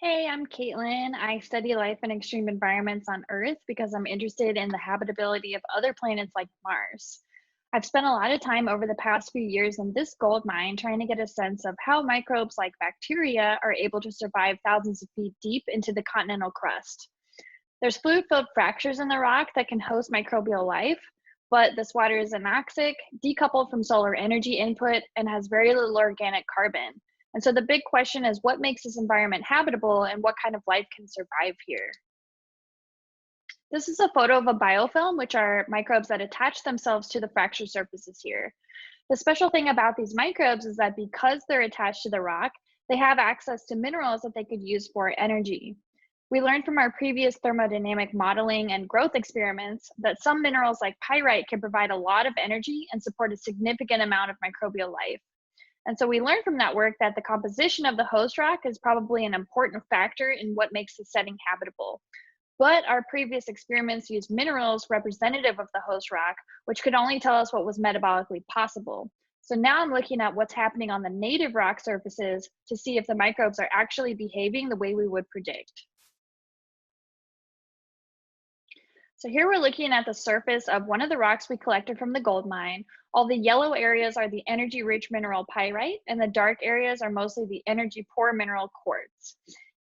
Hey, I'm Caitlin. I study life in extreme environments on Earth because I'm interested in the habitability of other planets like Mars. I've spent a lot of time over the past few years in this gold mine trying to get a sense of how microbes like bacteria are able to survive thousands of feet deep into the continental crust. There's fluid filled fractures in the rock that can host microbial life, but this water is anoxic, decoupled from solar energy input, and has very little organic carbon. And so the big question is what makes this environment habitable and what kind of life can survive here? This is a photo of a biofilm, which are microbes that attach themselves to the fracture surfaces here. The special thing about these microbes is that because they're attached to the rock, they have access to minerals that they could use for energy. We learned from our previous thermodynamic modeling and growth experiments that some minerals like pyrite can provide a lot of energy and support a significant amount of microbial life. And so we learned from that work that the composition of the host rock is probably an important factor in what makes the setting habitable. But our previous experiments used minerals representative of the host rock, which could only tell us what was metabolically possible. So now I'm looking at what's happening on the native rock surfaces to see if the microbes are actually behaving the way we would predict. So here we're looking at the surface of one of the rocks we collected from the gold mine. All the yellow areas are the energy-rich mineral pyrite, and the dark areas are mostly the energy-poor mineral quartz.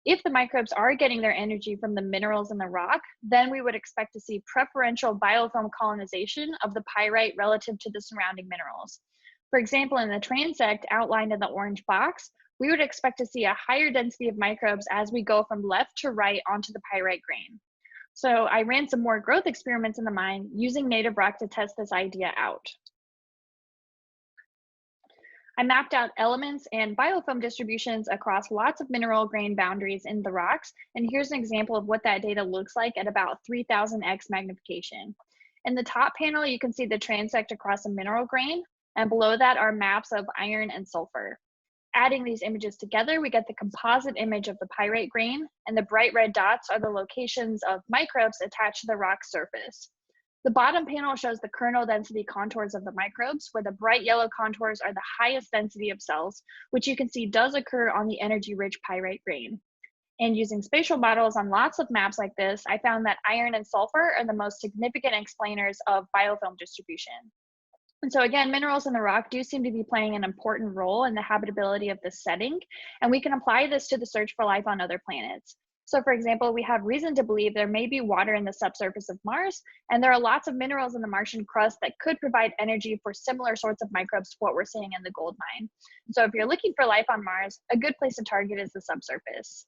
If the microbes are getting their energy from the minerals in the rock, then we would expect to see preferential biofilm colonization of the pyrite relative to the surrounding minerals. For example, in the transect outlined in the orange box, we would expect to see a higher density of microbes as we go from left to right onto the pyrite grain. So I ran some more growth experiments in the mine using native rock to test this idea out. I mapped out elements and biofilm distributions across lots of mineral grain boundaries in the rocks, and here's an example of what that data looks like at about 3000x magnification. In the top panel, you can see the transect across a mineral grain, and below that are maps of iron and sulfur. Adding these images together, we get the composite image of the pyrite grain, and the bright red dots are the locations of microbes attached to the rock surface. The bottom panel shows the kernel density contours of the microbes, where the bright yellow contours are the highest density of cells, which you can see does occur on the energy-rich pyrite grain. And using spatial models on lots of maps like this, I found that iron and sulfur are the most significant explainers of biofilm distribution. And so again, minerals in the rock do seem to be playing an important role in the habitability of this setting, and we can apply this to the search for life on other planets. So for example, we have reason to believe there may be water in the subsurface of Mars, and there are lots of minerals in the Martian crust that could provide energy for similar sorts of microbes to what we're seeing in the gold mine. So if you're looking for life on Mars, a good place to target is the subsurface.